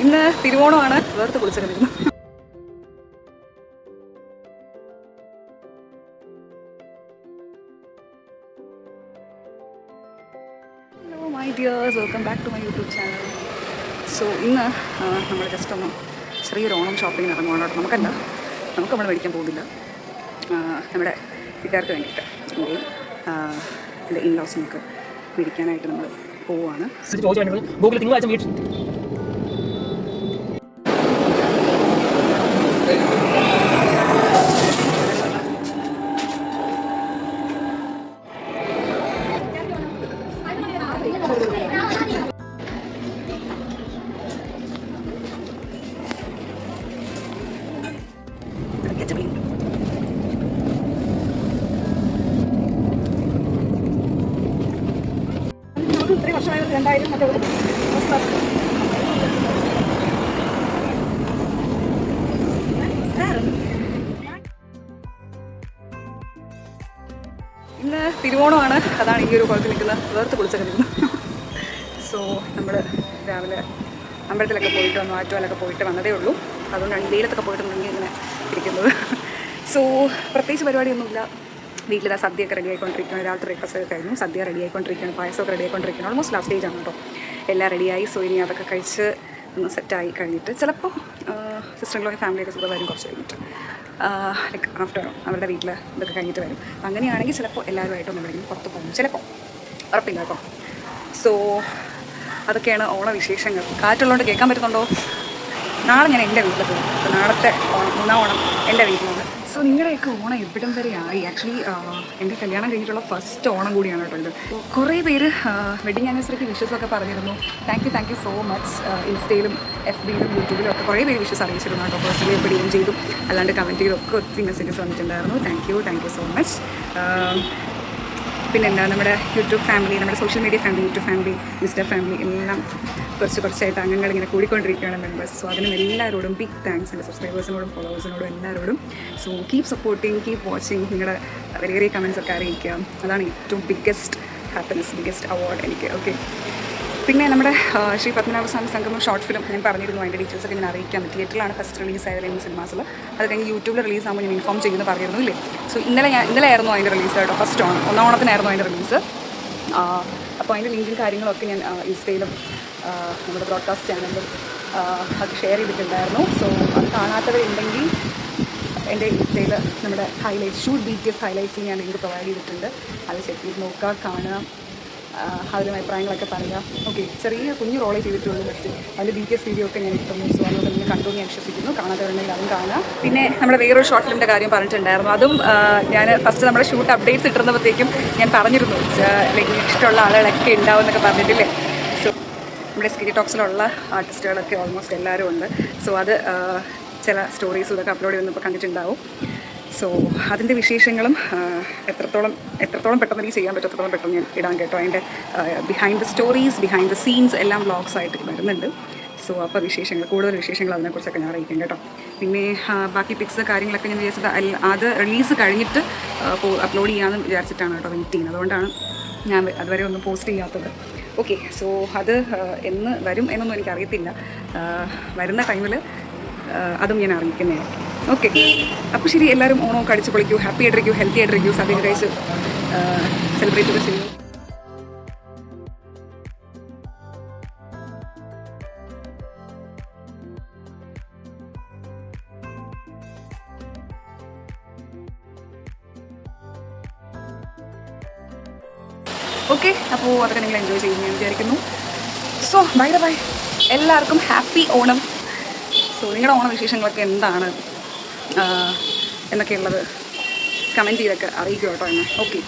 ഇന്ന് തിരുവോണമാണ്. വേർത്ത് കുളിച്ചൊക്കെ വരുന്നു. Hello my dears, welcome back to my YouTube channel. So ഇന്ന് നമ്മൾ ജസ്റ്റ് ഒന്ന് ചെറിയൊരു ഓണം ഷോപ്പിങ്ങിന് ഇറങ്ങുവാണ് കേട്ടോ. നമുക്ക് നമ്മൾ മേടിക്കാൻ പോകുന്നില്ല, നമ്മുടെ വീട്ടുകാർക്ക് വേണ്ടിയിട്ട് എൻ്റെയും എൻ്റെ ഇൻലോസിനൊക്കെ മേടിക്കാനായിട്ട് നമ്മൾ പോവുകയാണ്. ഇത്രയും വർഷമായത് 2000 മറ്റേ ഇന്ന് തിരുവോണമാണ്. അതാണ് ഈ ഒരു കുളത്തിൽ നിൽക്കുന്ന വേർത്ത് കുളിച്ചൊക്കെ നിൽക്കുന്നത്. സോ നമ്മൾ രാവിലെ അമ്പലത്തിലൊക്കെ പോയിട്ട് വന്നു, ആറ്റുകാലൊക്കെ പോയിട്ട് വന്നതേ ഉള്ളൂ. അതുകൊണ്ടാണ് വെയിലത്തൊക്കെ പോയിട്ട് മുങ്ങി ഇങ്ങനെ ഇരിക്കുന്നത്. സോ പ്രത്യേകിച്ച് പരിപാടിയൊന്നുമില്ല. വീട്ടിൽ സദ്യയൊക്കെ റെഡി ആയിക്കൊണ്ടിരിക്കുകയാണ്. രാത്രി ബ്രേക്ക്ഫാസ്റ്റ് ഒക്കെ കഴിഞ്ഞു, സദ്യ റെഡി ആയിക്കൊണ്ടിരിക്കുകയാണ്, പായസമൊക്കെ റെഡി ആയിക്കൊണ്ടിരിക്കുകയാണ്. ഓൾമോസ്റ്റ് ലാസ്റ്റ് സ്റ്റേജ് ആണ് കേട്ടോ. എല്ലാം റെഡിയായി. സോ ഇനി അതൊക്കെ കഴിച്ച് ഒന്ന് സെറ്റായി കഴിഞ്ഞിട്ട് ചിലപ്പോൾ സിസ്റ്ററിൻ്റെ ഫാമിലിയൊക്കെ ചിലപ്പോൾ വരും കുറച്ച് കഴിഞ്ഞിട്ട്, ലൈക്ക് ആഫ്റ്റർ അവരുടെ വീട്ടിൽ ഇതൊക്കെ കഴിഞ്ഞിട്ട് വരും. അങ്ങനെയാണെങ്കിൽ ചിലപ്പോൾ എല്ലാവരുമായിട്ടൊന്നും എവിടെയെങ്കിലും പുറത്ത് പോകും, ചിലപ്പോൾ ഉറപ്പില്ല കേട്ടോ. സോ അതൊക്കെയാണ് ഓണ വിശേഷങ്ങൾ. കാറ്റുള്ളതുകൊണ്ട് കേൾക്കാൻ പറ്റുന്നുണ്ടോ? നാളെ ഞാൻ എൻ്റെ വീട്ടിൽ പോകും. അപ്പോൾ നാളത്തെ ഓണം, 3-ാം ഓണം എൻ്റെ വീട്ടിലാണ്. സോ നിങ്ങളുടെയൊക്കെ ഓണം എവിടം വരെ ആയി? ആക്ച്വലി എൻ്റെ കല്യാണം കഴിഞ്ഞിട്ടുള്ള ഫസ്റ്റ് ഓണം കൂടിയാണ് കേട്ടോ ഇത്. കുറേ പേര് വെഡിങ് ആനിവേഴ്സറിക്ക് വിഷസൊക്കെ പറഞ്ഞിരുന്നു. Thank you so much. ഇൻസ്റ്റയിലും FBയിലും യൂട്യൂബിലും ഒക്കെ കുറേ പേര് വിഷസ് അറിയിച്ചിരുന്നു കേട്ടോ. പേഴ്സണലി എപ്പോഴും ചെയ്തു, അല്ലാണ്ട് കമൻറ്റ് ചെയ്തൊക്കെ ഒത്തിരി മെസ്സേജസ് വന്നിട്ടുണ്ടായിരുന്നു. Thank you so much. പിന്നെ എന്താ, നമ്മുടെ യൂട്യൂബ് ഫാമിലി, നമ്മുടെ social media family, YouTube family, insta family എല്ലാം കുറച്ചായിട്ട് അംഗങ്ങൾ ഇങ്ങനെ കൂടിക്കൊണ്ടിരിക്കുകയാണ്, മെമ്പേഴ്സ്. സോ അതിനും എല്ലാവരോടും ബിഗ് താങ്ക്സ്. എൻ്റെ സബ്സ്ക്രൈബേഴ്സിനോടും ഫോളോവേഴ്സിനോടും എല്ലാവരോടും. So keep supporting, keep watching. നിങ്ങളുടെ വലിയ കമൻസ് ഒക്കെ അറിയിക്കുക. അതാണ് ഏറ്റവും ബിഗ്ഗസ്റ്റ് ഹാപ്പിനെസ്, ബിഗ്ഗസ്റ്റ് അവാർഡ് എനിക്ക്. ഓക്കെ. പിന്നെ നമ്മുടെ ശ്രീ പത്മനാഭസ്വാമി സംഗമം ഷോർട്ട് ഫിലിം ഞാൻ പറഞ്ഞിരുന്നു, അതിൻ്റെ ഡീറ്റെയിൽസൊക്കെ ഞാൻ അറിയിക്കാം. തിയേറ്ററിലാണ് ഫസ്റ്റ് റിലീസ് ആയത് ഇൻ സിനിമാസിൽ. അത് കഴിഞ്ഞ് യൂട്യൂബിൽ റിലീസ് ആകുമ്പോൾ ഞാൻ ഇൻഫോം ചെയ്യുന്നു പറഞ്ഞിരുന്നു ഇല്ലേ. സോ ഇന്നലെ ആയിരുന്നു അതിൻ്റെ റിലീസ് കേട്ടോ. ഫസ്റ്റ് ഓണം, 1-ാം ഓണത്തിനായിരുന്നു അതിൻ്റെ റിലീസ്. അപ്പോൾ അതിൻ്റെ ലിങ്കും കാര്യങ്ങളൊക്കെ ഞാൻ ഇൻസ്റ്റയിലും നമ്മുടെ ബ്രോഡ്കാസ്റ്റ് ചാനലിലും അത് ഷെയർ ചെയ്തിട്ടുണ്ടായിരുന്നു. സോ അത് കാണാത്തവരുണ്ടെങ്കിൽ എൻ്റെ ഇൻസ്റ്റയിൽ നമ്മുടെ ഷൂട്ട് BTS ഹൈലൈറ്റ്സ് ഞാൻ ലിങ്ക് പ്രൊവൈഡ് ചെയ്തിട്ടുണ്ട്. അത് ചെക്ക് ചെയ്ത് നോക്കുക, കാണുക, അതിലും അഭിപ്രായങ്ങളൊക്കെ പറയുക. ഓക്കെ. ചെറിയ കുഞ്ഞു റോളേ ചെയ്തിട്ടുള്ളൂ ജസ്റ്റ്. അതിൽ BTS വീഡിയോ ഒക്കെ ഞാൻ ഇട്ടുന്നു. സോ അതുകൊണ്ട് നിങ്ങൾ കണ്ടു ഞാൻ വിശ്വസിക്കുന്നു. കാണാത്തവരുണ്ടെങ്കിൽ അതും കാണാം. പിന്നെ നമ്മുടെ വേറൊരു ഷോർട്ട് ഫിലിമിൻ്റെ കാര്യം പറഞ്ഞിട്ടുണ്ടായിരുന്നു. അതും ഞാൻ ഫസ്റ്റ് നമ്മുടെ ഷൂട്ട് അപ്ഡേറ്റ്സ് ഇട്ടിരുന്നപ്പോഴത്തേക്കും ഞാൻ പറഞ്ഞിരുന്നു, ലൈക്ക് ഇഷ്ടമുള്ള ആളുകളൊക്കെ ഉണ്ടാവും എന്നൊക്കെ പറഞ്ഞിട്ടില്ലേ. സോ നമ്മുടെ സ്കിരി ടോക്സിലുള്ള ആർട്ടിസ്റ്റുകളൊക്കെ ഓൾമോസ്റ്റ് എല്ലാവരും ഉണ്ട്. സോ അത് ചില സ്റ്റോറീസും ഇതൊക്കെ അപ്ലോഡ് ചെയ്യുന്നപ്പോൾ കണ്ടിട്ടുണ്ടാവും. സോ അതിൻ്റെ വിശേഷങ്ങളും എത്രത്തോളം പെട്ടെന്ന് എനിക്ക് ചെയ്യാൻ പറ്റും അത്രത്തോളം പെട്ടെന്ന് ഞാൻ ഇടാൻ കേട്ടോ. അതിൻ്റെ behind the stories, behind the scenes എല്ലാം വ്ളോഗ്സ് ആയിട്ട് വരുന്നുണ്ട്. സോ അപ്പോൾ കൂടുതൽ വിശേഷങ്ങൾ അതിനെക്കുറിച്ചൊക്കെ ഞാൻ അറിയിക്കാം കേട്ടോ. പിന്നെ ബാക്കി പിക്സ് കാര്യങ്ങളൊക്കെ ഞാൻ വിചാരിച്ചത് അത് റിലീസ് കഴിഞ്ഞിട്ട് അപ്ലോഡ് ചെയ്യാമെന്ന് വിചാരിച്ചിട്ടാണ് കേട്ടോ വെയിറ്റ് ചെയ്യുന്നത്. അതുകൊണ്ടാണ് ഞാൻ അതുവരെ ഒന്നും പോസ്റ്റ് ചെയ്യാത്തത്. ഓക്കെ. സോ അത് എന്ന് വരും എന്നൊന്നും എനിക്കറിയത്തില്ല. വരുന്ന ടൈമിൽ അതും ഞാൻ അറിയിക്കുന്നതായിരിക്കും. ഓക്കെ. അപ്പോൾ ശരി, എല്ലാവരും ഓണമൊക്കെ അടിച്ച് പൊളിക്കൂ, ഹാപ്പി ആയിട്ടിരിക്കൂ, ഹെൽത്തി ആയിട്ടിരിക്കൂ, സദ്യ കഴിച്ച് സെലിബ്രേറ്റ് ഒക്കെ ചെയ്യൂ. ഓക്കെ. അപ്പോൾ അതൊക്കെ നിങ്ങൾ എൻജോയ് ചെയ്യുമെന്ന് ഞാൻ വിചാരിക്കുന്നു. സോ ബൈ എല്ലാവർക്കും ഹാപ്പി ഓണം. സോ നിങ്ങളുടെ ഓണ വിശേഷങ്ങളൊക്കെ എന്താണ് എന്നൊക്കെയുള്ളത് കമൻറ്റ് ചെയ്തൊക്കെ അറിയിക്കുക കേട്ടോ എന്നെ. ഓക്കെ.